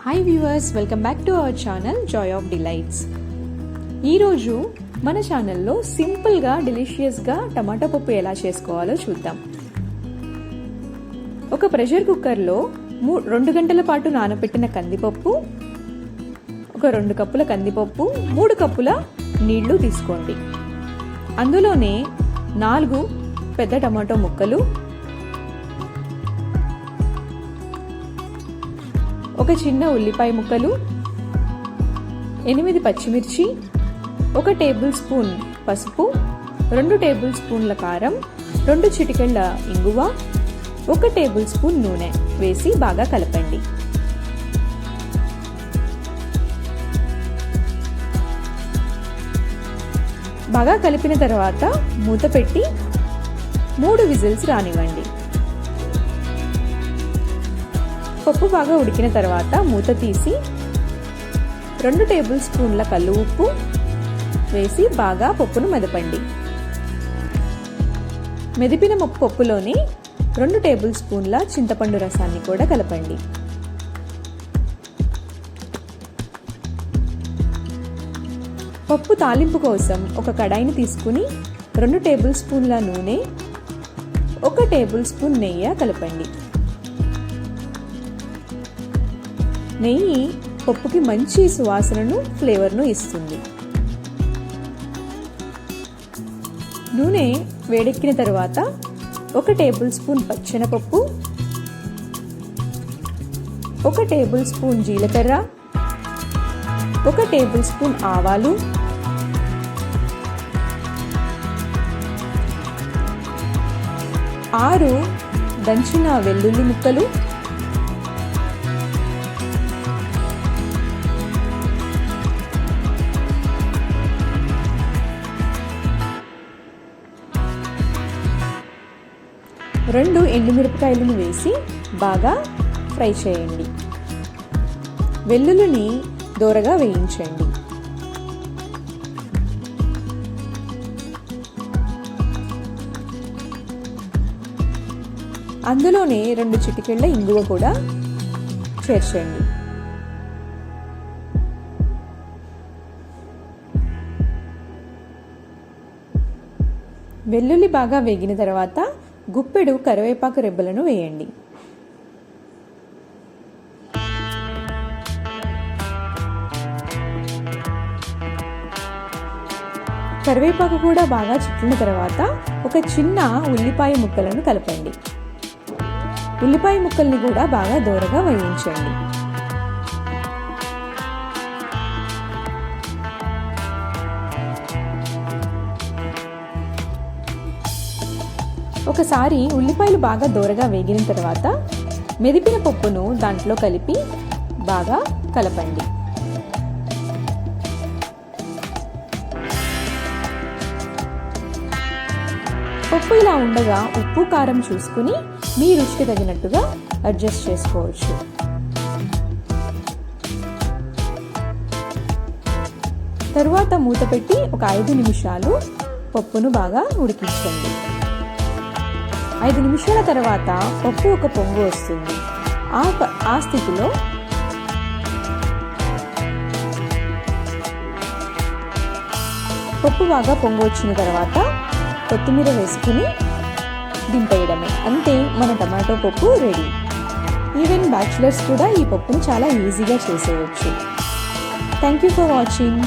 Hi viewers, welcome back to our channel Joy of delights. ఈరోజు మన ఛానల్లో సింపుల్గా డెలిషియస్గా టమాటా పప్పు ఎలా చేసుకోవాలో చూద్దాం. ఒక ప్రెషర్ కుక్కర్లో 2 గంటల పాటు నానబెట్టిన కందిపప్పు, ఒక 2 కప్పుల కందిపప్పు, 3 కప్పుల నీళ్లు తీసుకోండి. అందులోనే 4 పెద్ద టమాటో ముక్కలు, ఒక చిన్న ఉల్లిపాయ ముక్కలు, 8 పచ్చిమిర్చి, 1 టేబుల్ స్పూన్ పసుపు, 2 టేబుల్ స్పూన్ల కారం, 2 చిటికెళ్ళ ఇంగువ, 1 టేబుల్ స్పూన్ నూనె వేసి బాగా కలపండి. బాగా కలిపిన తర్వాత మూత పెట్టి 3 విజిల్స్ రానివ్వండి. పప్పు బాగా ఉడికిన తర్వాత మూత తీసి 2 టేబుల్ స్పూన్ల కల్లు ఉప్పు వేసి బాగా పప్పును మెదపండి. మెదిపిన పప్పులోని 2 టేబుల్ స్పూన్ల చింతపండు రసాన్ని కూడా కలపండి. పప్పు తాలింపు కోసం ఒక కడాయిని తీసుకుని 2 టేబుల్ స్పూన్ల నూనె, 1 టేబుల్ స్పూన్ నెయ్యి కలపండి. నెయ్యి పప్పుకి మంచి సువాసనను, ఫ్లేవర్ను ఇస్తుంది. నూనె వేడెక్కిన తర్వాత 1 టేబుల్ స్పూన్ పచ్చెనపప్పు, 1 టేబుల్ స్పూన్ జీలకర్ర, 1 టేబుల్ స్పూన్ ఆవాలు, 6 దంచిన వెల్లుల్లి ముక్కలు, 2 ఎండుమిరపకాయలను వేసి బాగా ఫ్రై చేయండి. వెల్లుల్లిని దోరగా వేయించండి. అందులోనే 2 చిటికెళ్ళ ఇంగువ కూడా చేర్చండి. వెల్లుల్లి బాగా వేగిన తర్వాత గుప్పెడు కరివేపాకు రెబ్బలను వేయండి. కరివేపాకు కూడా బాగా చుట్టిన తర్వాత ఒక చిన్న ఉల్లిపాయ ముక్కలను కలపండి. ఉల్లిపాయ ముక్కల్ని కూడా బాగా దోరగా వేయించండి. ఒకసారి ఉల్లిపాయలు బాగా దోరగా వేగిన తర్వాత మెదిపిన పప్పును దాంట్లో కలిపి బాగా కలపండి. పప్పు ఇలా ఉండగా ఉప్పు కారం చూసుకుని మీ రుచికి తగినట్టుగా అడ్జస్ట్ చేసుకోవచ్చు. తరువాత మూత పెట్టి ఒక 5 నిమిషాలు పప్పును బాగా ఉడికించండి. 5 నిమిషాల తర్వాత పప్పు ఒక పొంగు వస్తుంది. ఆ స్థితిలో పప్పు బాగా పొంగు వచ్చిన తర్వాత కొత్తిమీర వేసుకుని దింపేయడమే. అంతే, మన టమాటో పప్పు రెడీ. ఈవెన్ బ్యాచులర్స్ కూడా ఈ పప్పును చాలా ఈజీగా చేసేయచ్చు. Thank you for watching.